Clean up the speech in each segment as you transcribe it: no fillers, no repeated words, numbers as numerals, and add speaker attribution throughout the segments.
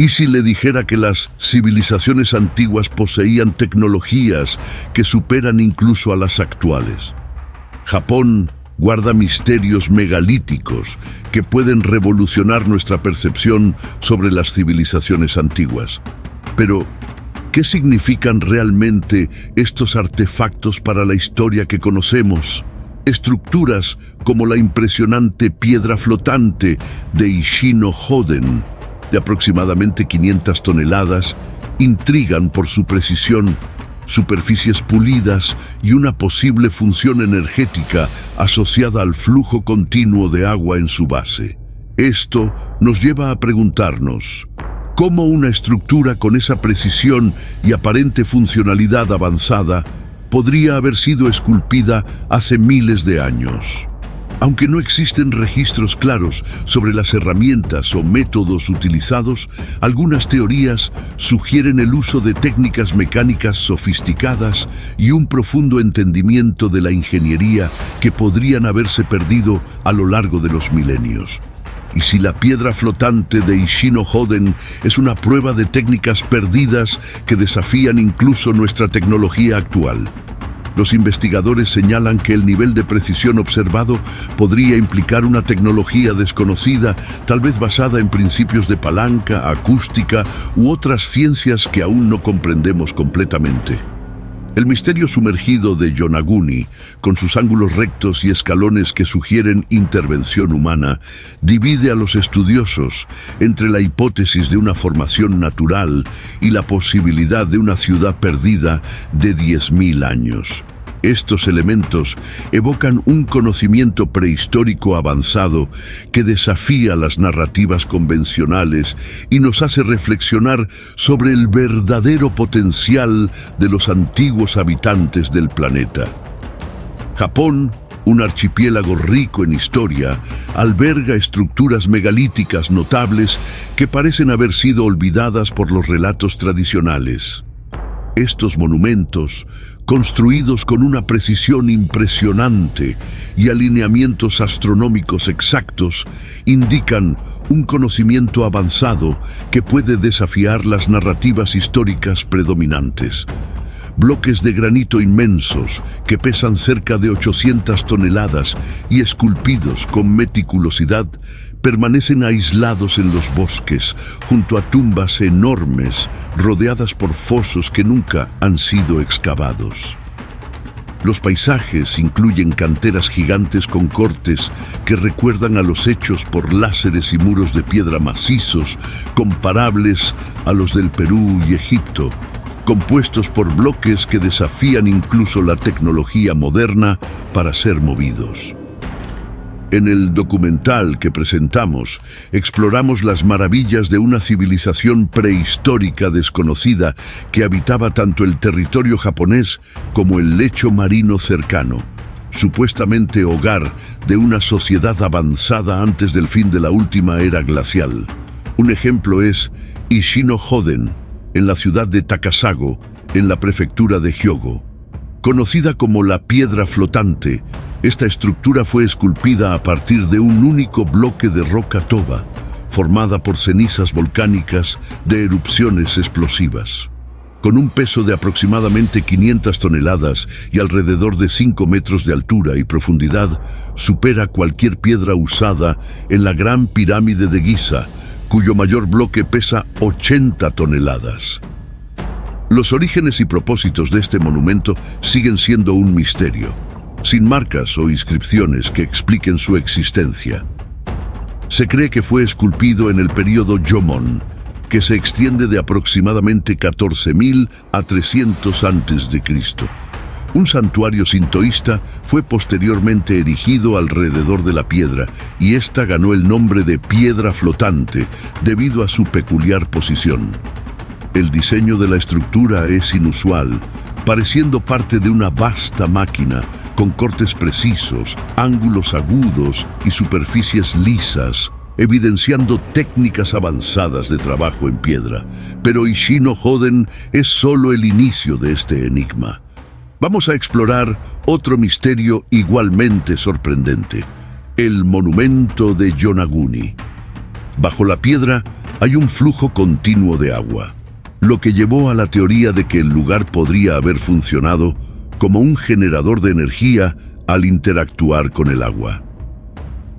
Speaker 1: ¿Y si le dijera que las civilizaciones antiguas poseían tecnologías que superan incluso a las actuales? Japón guarda misterios megalíticos que pueden revolucionar nuestra percepción sobre las civilizaciones antiguas. Pero, ¿qué significan realmente estos artefactos para la historia que conocemos? Estructuras como la impresionante piedra flotante de Ishino-Hoden, de aproximadamente 500 toneladas, intrigan por su precisión, superficies pulidas y una posible función energética asociada al flujo continuo de agua en su base. Esto nos lleva a preguntarnos, ¿cómo una estructura con esa precisión y aparente funcionalidad avanzada podría haber sido esculpida hace miles de años? Aunque no existen registros claros sobre las herramientas o métodos utilizados, algunas teorías sugieren el uso de técnicas mecánicas sofisticadas y un profundo entendimiento de la ingeniería que podrían haberse perdido a lo largo de los milenios. Y si la piedra flotante de Ishino-Hoden es una prueba de técnicas perdidas que desafían incluso nuestra tecnología actual. Los investigadores señalan que el nivel de precisión observado podría implicar una tecnología desconocida, tal vez basada en principios de palanca, acústica u otras ciencias que aún no comprendemos completamente. El misterio sumergido de Yonaguni, con sus ángulos rectos y escalones que sugieren intervención humana, divide a los estudiosos entre la hipótesis de una formación natural y la posibilidad de una ciudad perdida de 10.000 años. Estos elementos evocan un conocimiento prehistórico avanzado que desafía las narrativas convencionales y nos hace reflexionar sobre el verdadero potencial de los antiguos habitantes del planeta. Japón, un archipiélago rico en historia, alberga estructuras megalíticas notables que parecen haber sido olvidadas por los relatos tradicionales. Estos monumentos, construidos con una precisión impresionante y alineamientos astronómicos exactos, indican un conocimiento avanzado que puede desafiar las narrativas históricas predominantes. Bloques de granito inmensos que pesan cerca de 800 toneladas y esculpidos con meticulosidad permanecen aislados en los bosques, junto a tumbas enormes rodeadas por fosos que nunca han sido excavados. Los paisajes incluyen canteras gigantes con cortes que recuerdan a los hechos por láseres y muros de piedra macizos, comparables a los del Perú y Egipto, compuestos por bloques que desafían incluso la tecnología moderna para ser movidos. En el documental que presentamos, exploramos las maravillas de una civilización prehistórica desconocida que habitaba tanto el territorio japonés como el lecho marino cercano, supuestamente hogar de una sociedad avanzada antes del fin de la última era glacial. Un ejemplo es Ishino-Hoden, en la ciudad de Takasago, en la prefectura de Hyogo. Conocida como la piedra flotante, esta estructura fue esculpida a partir de un único bloque de roca toba, formada por cenizas volcánicas de erupciones explosivas. Con un peso de aproximadamente 500 toneladas y alrededor de 5 metros de altura y profundidad, supera cualquier piedra usada en la Gran Pirámide de Giza, cuyo mayor bloque pesa 80 toneladas. Los orígenes y propósitos de este monumento siguen siendo un misterio, sin marcas o inscripciones que expliquen su existencia. Se cree que fue esculpido en el período Jomon, que se extiende de aproximadamente 14.000 a 300 a.C. Un santuario sintoísta fue posteriormente erigido alrededor de la piedra y esta ganó el nombre de piedra flotante debido a su peculiar posición. El diseño de la estructura es inusual, pareciendo parte de una vasta máquina con cortes precisos, ángulos agudos y superficies lisas, evidenciando técnicas avanzadas de trabajo en piedra. Pero Ishino-Hoden es solo el inicio de este enigma. Vamos a explorar otro misterio igualmente sorprendente: el monumento de Yonaguni. Bajo la piedra hay un flujo continuo de agua, lo que llevó a la teoría de que el lugar podría haber funcionado como un generador de energía al interactuar con el agua.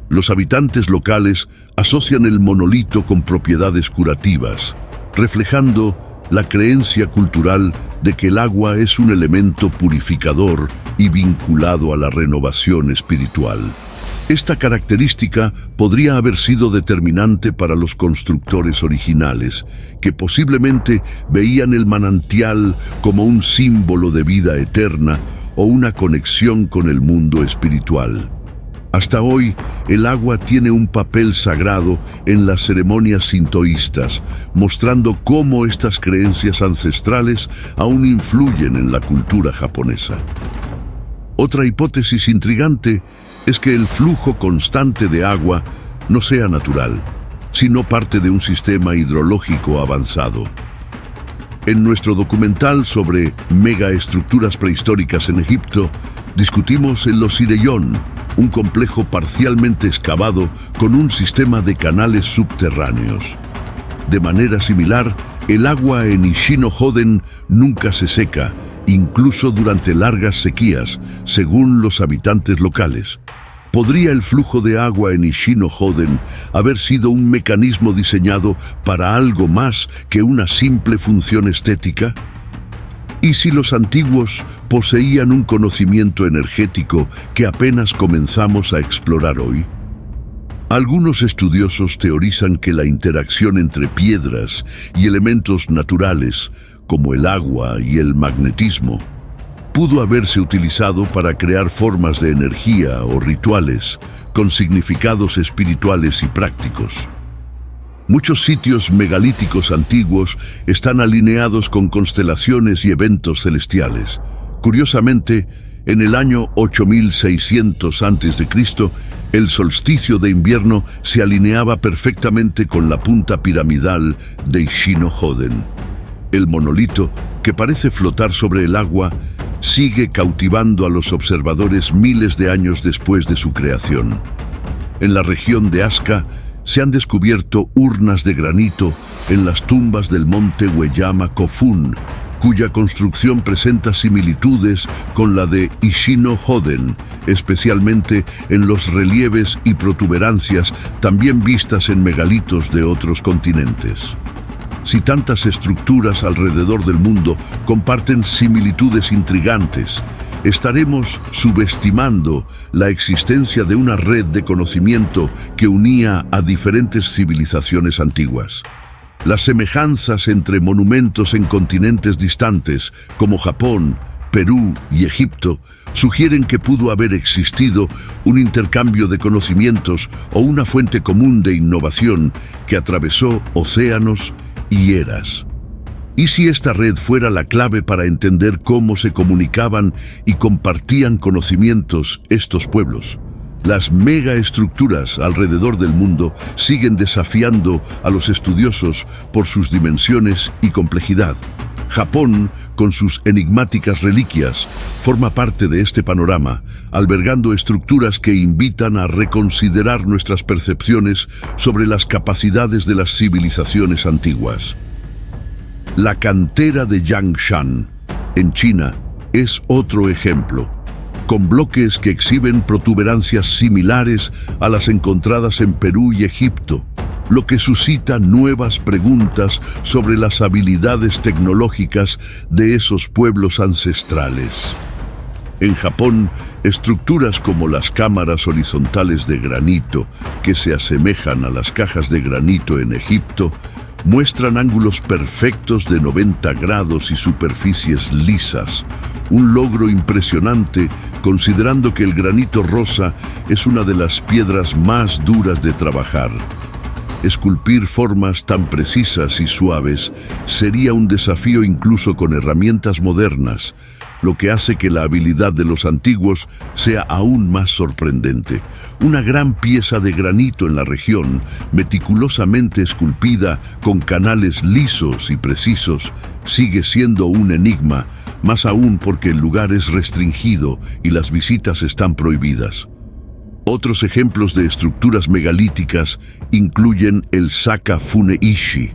Speaker 1: Los habitantes locales asocian el monolito con propiedades curativas, reflejando la creencia cultural de que el agua es un elemento purificador y vinculado a la renovación espiritual. Esta característica podría haber sido determinante para los constructores originales, que posiblemente veían el manantial como un símbolo de vida eterna o una conexión con el mundo espiritual. Hasta hoy, el agua tiene un papel sagrado en las ceremonias sintoístas, mostrando cómo estas creencias ancestrales aún influyen en la cultura japonesa. Otra hipótesis intrigante es que el flujo constante de agua no sea natural, sino parte de un sistema hidrológico avanzado. En nuestro documental sobre megaestructuras prehistóricas en Egipto, discutimos el Osireyón, un complejo parcialmente excavado con un sistema de canales subterráneos. De manera similar, el agua en Ishino-Joden nunca se seca, incluso durante largas sequías, según los habitantes locales. ¿Podría el flujo de agua en Ishino-Joden haber sido un mecanismo diseñado para algo más que una simple función estética? ¿Y si los antiguos poseían un conocimiento energético que apenas comenzamos a explorar hoy? Algunos estudiosos teorizan que la interacción entre piedras y elementos naturales, como el agua y el magnetismo, pudo haberse utilizado para crear formas de energía o rituales con significados espirituales y prácticos. Muchos sitios megalíticos antiguos están alineados con constelaciones y eventos celestiales. Curiosamente, en el año 8600 a.C., el solsticio de invierno se alineaba perfectamente con la punta piramidal de Ishino-Joden. El monolito, que parece flotar sobre el agua, sigue cautivando a los observadores miles de años después de su creación. En la región de Asuka, se han descubierto urnas de granito en las tumbas del monte Ueyama-Kofun, cuya construcción presenta similitudes con la de Ishino-Joden, especialmente en los relieves y protuberancias también vistas en megalitos de otros continentes. Si tantas estructuras alrededor del mundo comparten similitudes intrigantes, estaremos subestimando la existencia de una red de conocimiento que unía a diferentes civilizaciones antiguas. Las semejanzas entre monumentos en continentes distantes, como Japón, Perú y Egipto, sugieren que pudo haber existido un intercambio de conocimientos o una fuente común de innovación que atravesó océanos y eras. ¿Y si esta red fuera la clave para entender cómo se comunicaban y compartían conocimientos estos pueblos? Las megaestructuras alrededor del mundo siguen desafiando a los estudiosos por sus dimensiones y complejidad. Japón, con sus enigmáticas reliquias, forma parte de este panorama, albergando estructuras que invitan a reconsiderar nuestras percepciones sobre las capacidades de las civilizaciones antiguas. La cantera de Yangshan, en China, es otro ejemplo, con bloques que exhiben protuberancias similares a las encontradas en Perú y Egipto, lo que suscita nuevas preguntas sobre las habilidades tecnológicas de esos pueblos ancestrales. En Japón, estructuras como las cámaras horizontales de granito, que se asemejan a las cajas de granito en Egipto, muestran ángulos perfectos de 90 grados y superficies lisas, un logro impresionante considerando que el granito rosa es una de las piedras más duras de trabajar. Esculpir formas tan precisas y suaves sería un desafío incluso con herramientas modernas, lo que hace que la habilidad de los antiguos sea aún más sorprendente. Una gran pieza de granito en la región, meticulosamente esculpida con canales lisos y precisos, sigue siendo un enigma, más aún porque el lugar es restringido y las visitas están prohibidas. Otros ejemplos de estructuras megalíticas incluyen el Saka Funeishi,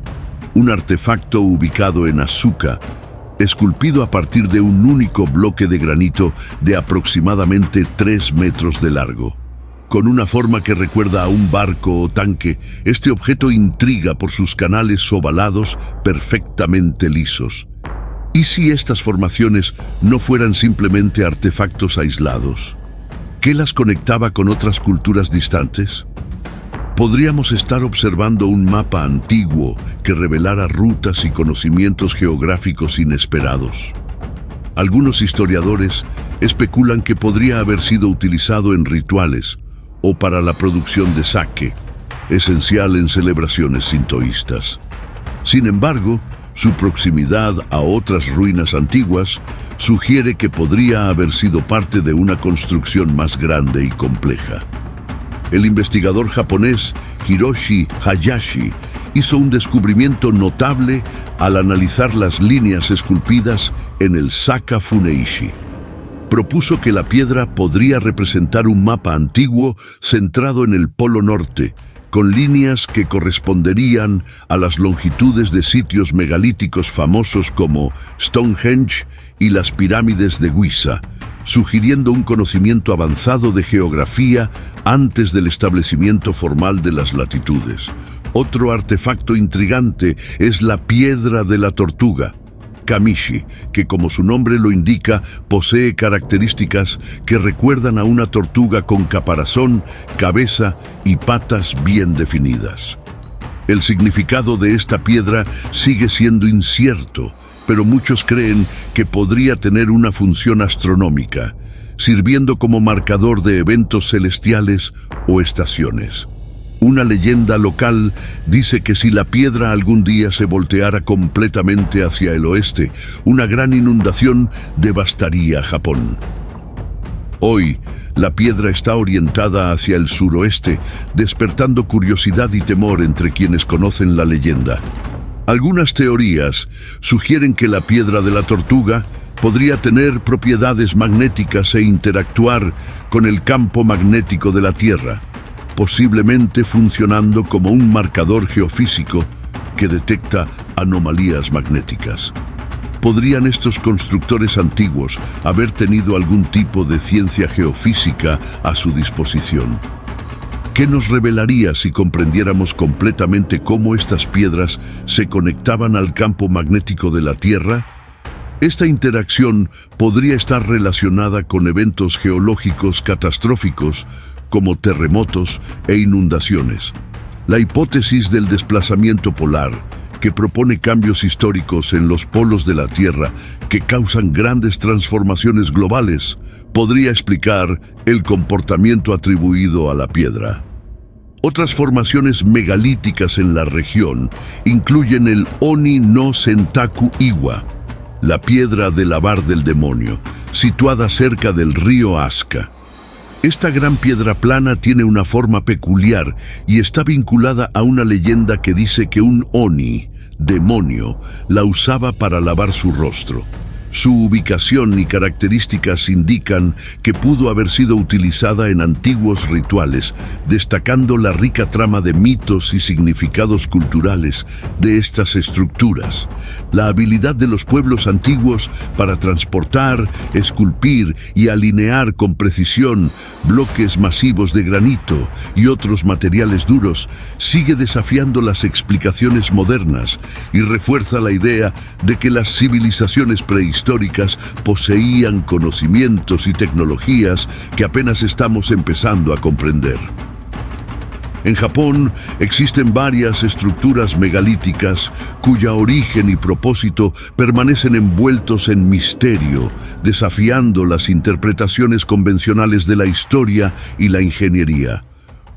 Speaker 1: un artefacto ubicado en Asuka, esculpido a partir de un único bloque de granito de aproximadamente 3 metros de largo. Con una forma que recuerda a un barco o tanque, este objeto intriga por sus canales ovalados perfectamente lisos. ¿Y si estas formaciones no fueran simplemente artefactos aislados? ¿Qué las conectaba con otras culturas distantes? Podríamos estar observando un mapa antiguo que revelara rutas y conocimientos geográficos inesperados. Algunos historiadores especulan que podría haber sido utilizado en rituales o para la producción de sake, esencial en celebraciones sintoístas. Sin embargo, su proximidad a otras ruinas antiguas sugiere que podría haber sido parte de una construcción más grande y compleja. El investigador japonés Hiroshi Hayashi hizo un descubrimiento notable al analizar las líneas esculpidas en el Saka Funeishi. Propuso que la piedra podría representar un mapa antiguo centrado en el Polo Norte, con líneas que corresponderían a las longitudes de sitios megalíticos famosos como Stonehenge y las pirámides de Giza, sugiriendo un conocimiento avanzado de geografía antes del establecimiento formal de las latitudes. Otro artefacto intrigante es la piedra de la tortuga, Kamishi, que como su nombre lo indica, posee características que recuerdan a una tortuga con caparazón, cabeza y patas bien definidas. El significado de esta piedra sigue siendo incierto, pero muchos creen que podría tener una función astronómica, sirviendo como marcador de eventos celestiales o estaciones. Una leyenda local dice que si la piedra algún día se volteara completamente hacia el oeste, una gran inundación devastaría Japón. Hoy, la piedra está orientada hacia el suroeste, despertando curiosidad y temor entre quienes conocen la leyenda. Algunas teorías sugieren que la piedra de la tortuga podría tener propiedades magnéticas e interactuar con el campo magnético de la Tierra, posiblemente funcionando como un marcador geofísico que detecta anomalías magnéticas. ¿Podrían estos constructores antiguos haber tenido algún tipo de ciencia geofísica a su disposición? ¿Qué nos revelaría si comprendiéramos completamente cómo estas piedras se conectaban al campo magnético de la Tierra? Esta interacción podría estar relacionada con eventos geológicos catastróficos como terremotos e inundaciones. La hipótesis del desplazamiento polar, que propone cambios históricos en los polos de la Tierra que causan grandes transformaciones globales, podría explicar el comportamiento atribuido a la piedra. Otras formaciones megalíticas en la región incluyen el Oni no Sentaku Iwa, la piedra de lavar del demonio, situada cerca del río Asuka. Esta gran piedra plana tiene una forma peculiar y está vinculada a una leyenda que dice que un Oni, demonio, la usaba para lavar su rostro. Su ubicación y características indican que pudo haber sido utilizada en antiguos rituales, destacando la rica trama de mitos y significados culturales de estas estructuras. La habilidad de los pueblos antiguos para transportar, esculpir y alinear con precisión bloques masivos de granito y otros materiales duros sigue desafiando las explicaciones modernas y refuerza la idea de que las civilizaciones prehistóricas poseían conocimientos y tecnologías que apenas estamos empezando a comprender. En Japón existen varias estructuras megalíticas cuya origen y propósito permanecen envueltos en misterio, desafiando las interpretaciones convencionales de la historia y la ingeniería.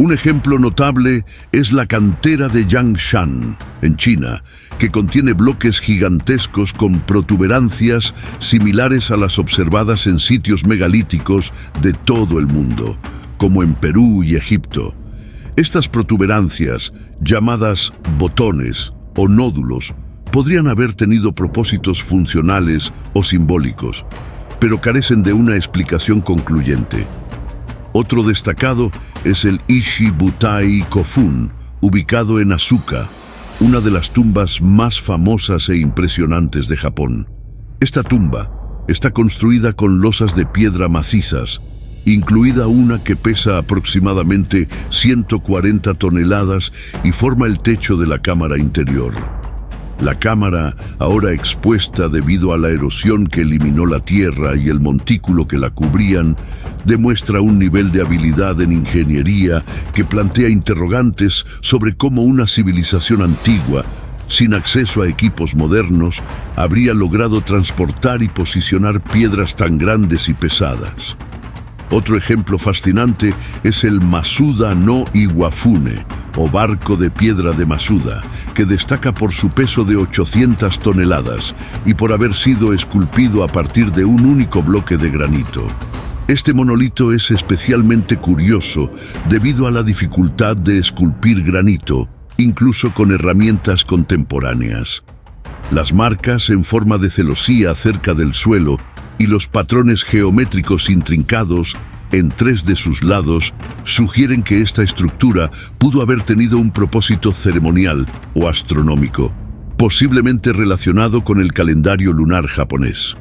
Speaker 1: Un ejemplo notable es la cantera de Yangshan, en China, que contiene bloques gigantescos con protuberancias similares a las observadas en sitios megalíticos de todo el mundo, como en Perú y Egipto. Estas protuberancias, llamadas botones o nódulos, podrían haber tenido propósitos funcionales o simbólicos, pero carecen de una explicación concluyente. Otro destacado es el Ishi-Butai Kofun, ubicado en Asuka, una de las tumbas más famosas e impresionantes de Japón. Esta tumba está construida con losas de piedra macizas, incluida una que pesa aproximadamente 140 toneladas y forma el techo de la cámara interior. La cámara, ahora expuesta debido a la erosión que eliminó la tierra y el montículo que la cubrían, demuestra un nivel de habilidad en ingeniería que plantea interrogantes sobre cómo una civilización antigua, sin acceso a equipos modernos, habría logrado transportar y posicionar piedras tan grandes y pesadas. Otro ejemplo fascinante es el Masuda no Iwafune, o barco de piedra de Masuda, que destaca por su peso de 800 toneladas y por haber sido esculpido a partir de un único bloque de granito. Este monolito es especialmente curioso debido a la dificultad de esculpir granito, incluso con herramientas contemporáneas. Las marcas en forma de celosía cerca del suelo y los patrones geométricos intrincados en 3 de sus lados sugieren que esta estructura pudo haber tenido un propósito ceremonial o astronómico, posiblemente relacionado con el calendario lunar japonés.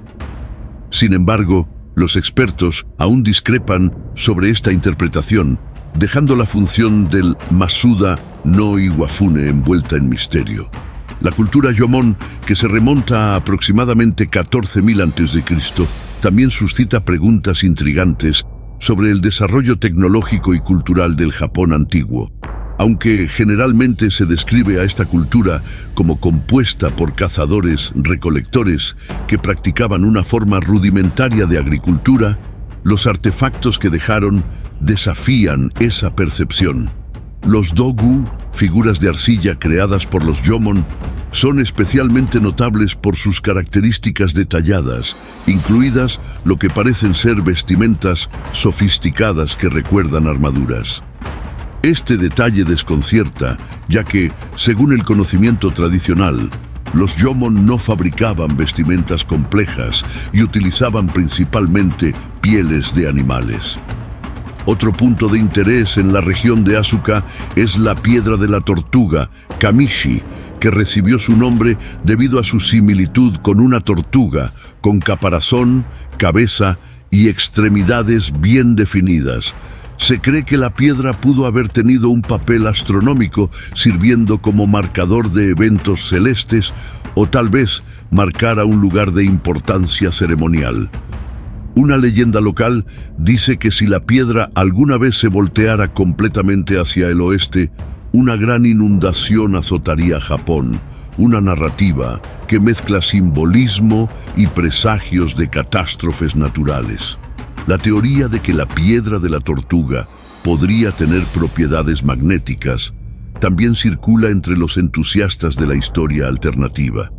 Speaker 1: Sin embargo, los expertos aún discrepan sobre esta interpretación, dejando la función del Masuda no Iwafune envuelta en misterio. La cultura Jomon, que se remonta a aproximadamente 14.000 a.C., también suscita preguntas intrigantes sobre el desarrollo tecnológico y cultural del Japón antiguo. Aunque generalmente se describe a esta cultura como compuesta por cazadores-recolectores que practicaban una forma rudimentaria de agricultura, los artefactos que dejaron desafían esa percepción. Los dogu, figuras de arcilla creadas por los Jomon, son especialmente notables por sus características detalladas, incluidas lo que parecen ser vestimentas sofisticadas que recuerdan armaduras. Este detalle desconcierta, ya que, según el conocimiento tradicional, los Jomon no fabricaban vestimentas complejas y utilizaban principalmente pieles de animales. Otro punto de interés en la región de Asuka es la piedra de la tortuga, Kamishi, que recibió su nombre debido a su similitud con una tortuga, con caparazón, cabeza y extremidades bien definidas. Se cree que la piedra pudo haber tenido un papel astronómico, sirviendo como marcador de eventos celestes o tal vez marcara un lugar de importancia ceremonial. Una leyenda local dice que si la piedra alguna vez se volteara completamente hacia el oeste, una gran inundación azotaría Japón, una narrativa que mezcla simbolismo y presagios de catástrofes naturales. La teoría de que la piedra de la tortuga podría tener propiedades magnéticas también circula entre los entusiastas de la historia alternativa.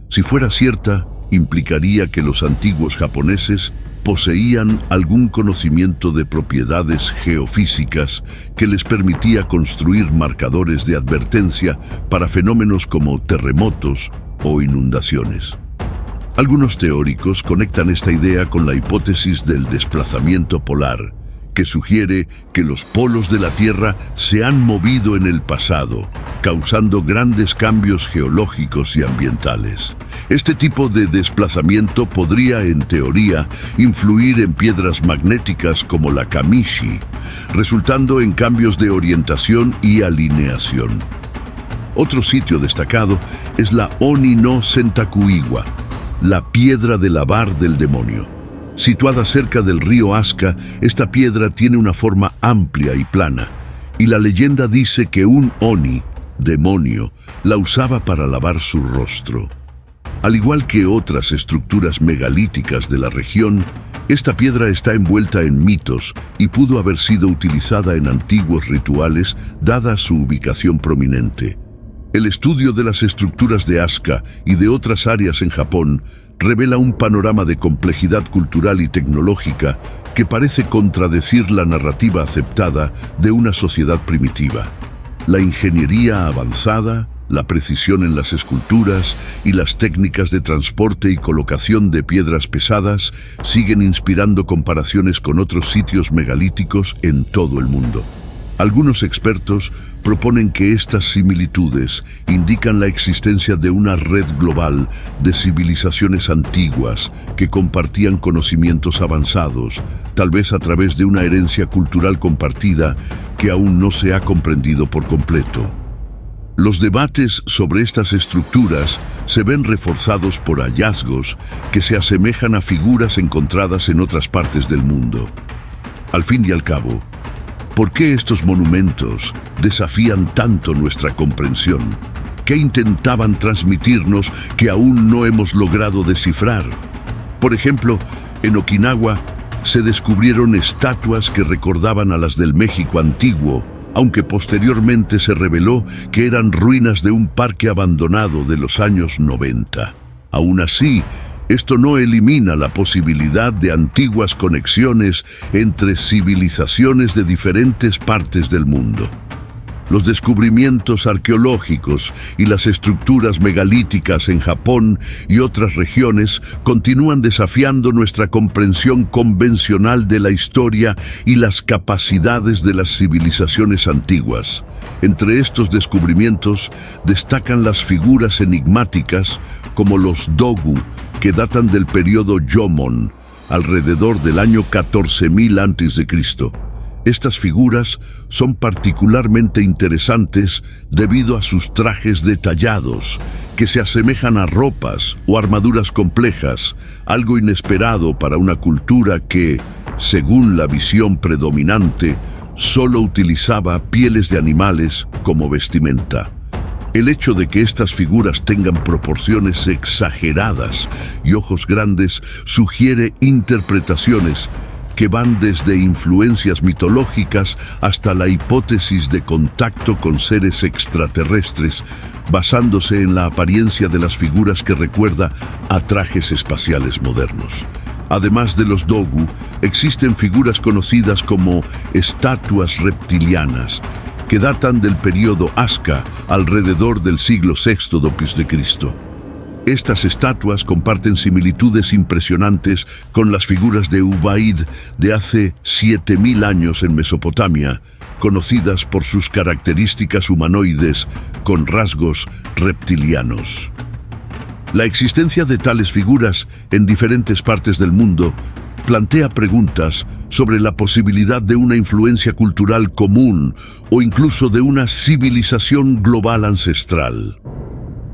Speaker 1: Si fuera cierta, implicaría que los antiguos japoneses poseían algún conocimiento de propiedades geofísicas que les permitía construir marcadores de advertencia para fenómenos como terremotos o inundaciones. Algunos teóricos conectan esta idea con la hipótesis del desplazamiento polar, que sugiere que los polos de la Tierra se han movido en el pasado, causando grandes cambios geológicos y ambientales. Este tipo de desplazamiento podría, en teoría, influir en piedras magnéticas como la Kamishi, resultando en cambios de orientación y alineación. Otro sitio destacado es la Oni no Sentaku-iwa, la piedra de lavar del demonio. Situada cerca del río Asuka, esta piedra tiene una forma amplia y plana, y la leyenda dice que un Oni, demonio, la usaba para lavar su rostro. Al igual que otras estructuras megalíticas de la región, esta piedra está envuelta en mitos y pudo haber sido utilizada en antiguos rituales dada su ubicación prominente. El estudio de las estructuras de Asuka y de otras áreas en Japón revela un panorama de complejidad cultural y tecnológica que parece contradecir la narrativa aceptada de una sociedad primitiva. La ingeniería avanzada, La precisión en las esculturas y las técnicas de transporte y colocación de piedras pesadas siguen inspirando comparaciones con otros sitios megalíticos en todo el mundo. Algunos expertos proponen que estas similitudes indican la existencia de una red global de civilizaciones antiguas que compartían conocimientos avanzados, tal vez a través de una herencia cultural compartida que aún no se ha comprendido por completo. Los debates sobre estas estructuras se ven reforzados por hallazgos que se asemejan a figuras encontradas en otras partes del mundo. Al fin y al cabo, ¿por qué estos monumentos desafían tanto nuestra comprensión? ¿Qué intentaban transmitirnos que aún no hemos logrado descifrar? Por ejemplo, en Okinawa se descubrieron estatuas que recordaban a las del México antiguo, aunque posteriormente se reveló que eran ruinas de un parque abandonado de los años 90. Aún así, esto no elimina la posibilidad de antiguas conexiones entre civilizaciones de diferentes partes del mundo. Los descubrimientos arqueológicos y las estructuras megalíticas en Japón y otras regiones continúan desafiando nuestra comprensión convencional de la historia y las capacidades de las civilizaciones antiguas. Entre estos descubrimientos destacan las figuras enigmáticas como los dogu, que datan del periodo Jomon, alrededor del año 14.000 a.C. Estas figuras son particularmente interesantes debido a sus trajes detallados, que se asemejan a ropas o armaduras complejas, algo inesperado para una cultura que, según la visión predominante, solo utilizaba pieles de animales como vestimenta. El hecho de que estas figuras tengan proporciones exageradas y ojos grandes sugiere interpretaciones que van desde influencias mitológicas hasta la hipótesis de contacto con seres extraterrestres, basándose en la apariencia de las figuras que recuerda a trajes espaciales modernos. Además de los dogu, existen figuras conocidas como estatuas reptilianas, que datan del periodo Asuka, alrededor del siglo VI d.C. Estas estatuas comparten similitudes impresionantes con las figuras de Ubaid de hace 7.000 años en Mesopotamia, conocidas por sus características humanoides con rasgos reptilianos. La existencia de tales figuras en diferentes partes del mundo plantea preguntas sobre la posibilidad de una influencia cultural común o incluso de una civilización global ancestral.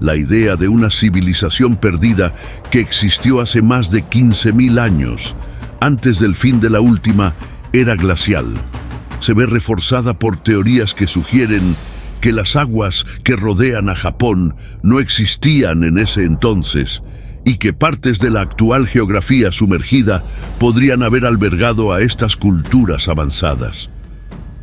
Speaker 1: La idea de una civilización perdida que existió hace más de 15.000 años, antes del fin de la última era glacial, se ve reforzada por teorías que sugieren que las aguas que rodean a Japón no existían en ese entonces y que partes de la actual geografía sumergida podrían haber albergado a estas culturas avanzadas.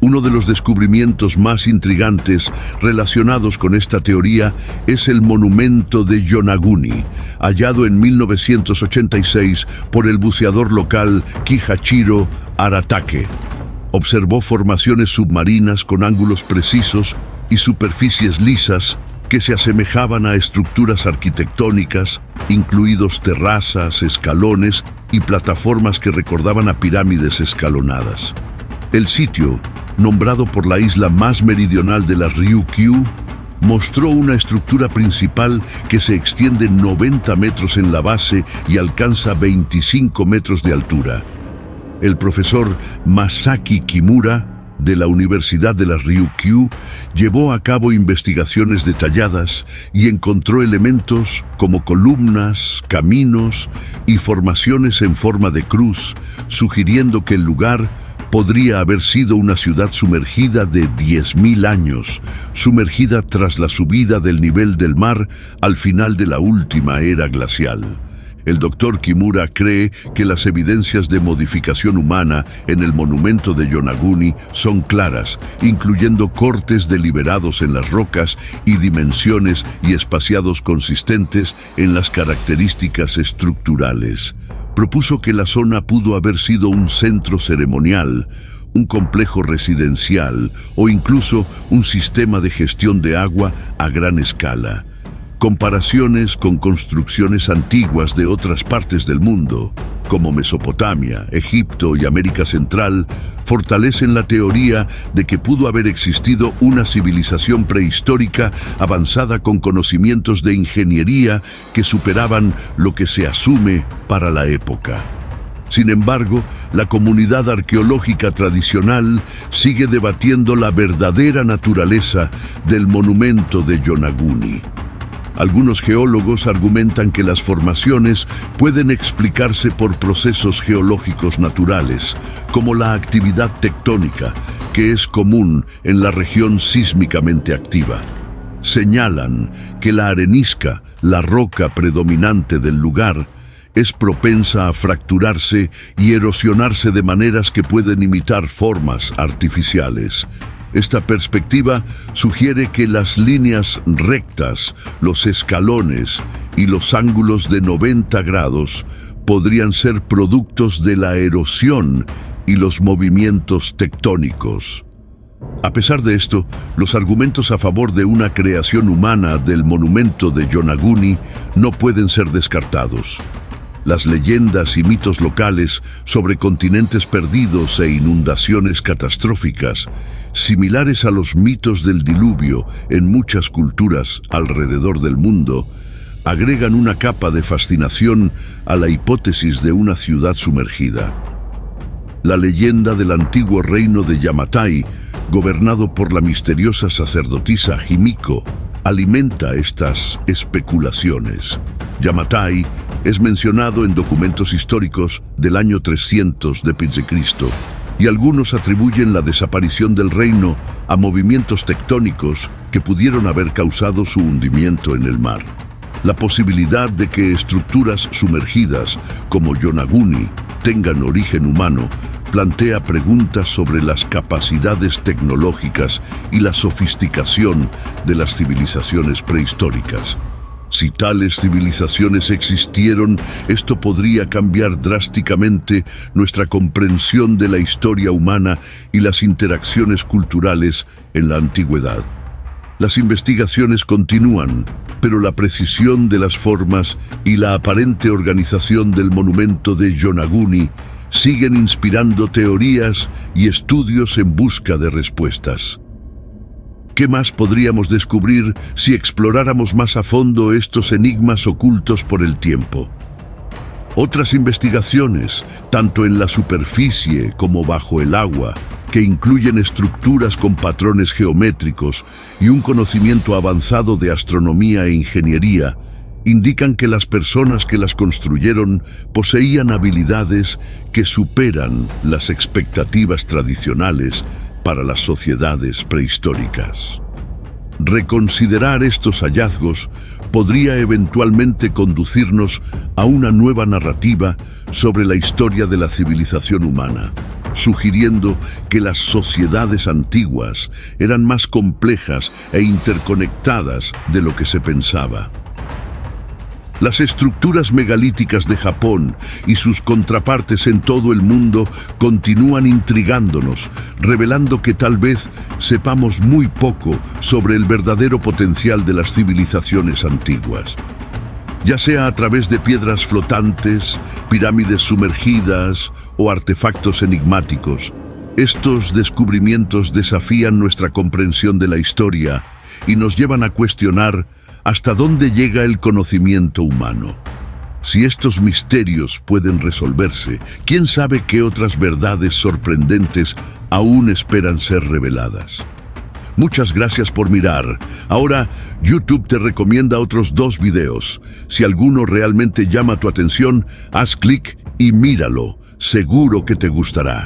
Speaker 1: Uno de los descubrimientos más intrigantes relacionados con esta teoría es el monumento de Yonaguni, hallado en 1986 por el buceador local Kihachiro Aratake. Observó formaciones submarinas con ángulos precisos y superficies lisas que se asemejaban a estructuras arquitectónicas, incluidos terrazas, escalones y plataformas que recordaban a pirámides escalonadas. El sitio, nombrado por la isla más meridional de la Ryukyu, mostró una estructura principal que se extiende 90 metros en la base y alcanza 25 metros de altura. El profesor Masaki Kimura, de la Universidad de la Ryukyu, llevó a cabo investigaciones detalladas y encontró elementos como columnas, caminos y formaciones en forma de cruz, sugiriendo que el lugar podría haber sido una ciudad sumergida de 10.000 años, sumergida tras la subida del nivel del mar al final de la última era glacial. El doctor Kimura cree que las evidencias de modificación humana en el monumento de Yonaguni son claras, incluyendo cortes deliberados en las rocas y dimensiones y espaciados consistentes en las características estructurales. Propuso que la zona pudo haber sido un centro ceremonial, un complejo residencial o incluso un sistema de gestión de agua a gran escala. Comparaciones con construcciones antiguas de otras partes del mundo, como Mesopotamia, Egipto y América Central, fortalecen la teoría de que pudo haber existido una civilización prehistórica avanzada con conocimientos de ingeniería que superaban lo que se asume para la época. Sin embargo, la comunidad arqueológica tradicional sigue debatiendo la verdadera naturaleza del monumento de Yonaguni. Algunos geólogos argumentan que las formaciones pueden explicarse por procesos geológicos naturales, como la actividad tectónica, que es común en la región sísmicamente activa. Señalan que la arenisca, la roca predominante del lugar, es propensa a fracturarse y erosionarse de maneras que pueden imitar formas artificiales. Esta perspectiva sugiere que las líneas rectas, los escalones y los ángulos de 90 grados podrían ser productos de la erosión y los movimientos tectónicos. A pesar de esto, los argumentos a favor de una creación humana del monumento de Yonaguni no pueden ser descartados. Las leyendas y mitos locales sobre continentes perdidos e inundaciones catastróficas, similares a los mitos del diluvio en muchas culturas alrededor del mundo, agregan una capa de fascinación a la hipótesis de una ciudad sumergida. La leyenda del antiguo reino de Yamatai, gobernado por la misteriosa sacerdotisa Himiko, alimenta estas especulaciones. Yamatai es mencionado en documentos históricos del año 300 d.C., y algunos atribuyen la desaparición del reino a movimientos tectónicos que pudieron haber causado su hundimiento en el mar. La posibilidad de que estructuras sumergidas como Yonaguni tengan origen humano plantea preguntas sobre las capacidades tecnológicas y la sofisticación de las civilizaciones prehistóricas. Si tales civilizaciones existieron, esto podría cambiar drásticamente nuestra comprensión de la historia humana y las interacciones culturales en la antigüedad. Las investigaciones continúan, pero la precisión de las formas y la aparente organización del monumento de Yonaguni siguen inspirando teorías y estudios en busca de respuestas. ¿Qué más podríamos descubrir si exploráramos más a fondo estos enigmas ocultos por el tiempo? Otras investigaciones, tanto en la superficie como bajo el agua, que incluyen estructuras con patrones geométricos y un conocimiento avanzado de astronomía e ingeniería, indican que las personas que las construyeron poseían habilidades que superan las expectativas tradicionales para las sociedades prehistóricas. Reconsiderar estos hallazgos podría eventualmente conducirnos a una nueva narrativa sobre la historia de la civilización humana, sugiriendo que las sociedades antiguas eran más complejas e interconectadas de lo que se pensaba. Las estructuras megalíticas de Japón y sus contrapartes en todo el mundo continúan intrigándonos, revelando que tal vez sepamos muy poco sobre el verdadero potencial de las civilizaciones antiguas. Ya sea a través de piedras flotantes, pirámides sumergidas o artefactos enigmáticos, estos descubrimientos desafían nuestra comprensión de la historia y nos llevan a cuestionar ¿hasta dónde llega el conocimiento humano? Si estos misterios pueden resolverse, ¿quién sabe qué otras verdades sorprendentes aún esperan ser reveladas? Muchas gracias por mirar. Ahora, YouTube te recomienda otros 2 videos. Si alguno realmente llama tu atención, haz clic y míralo. Seguro que te gustará.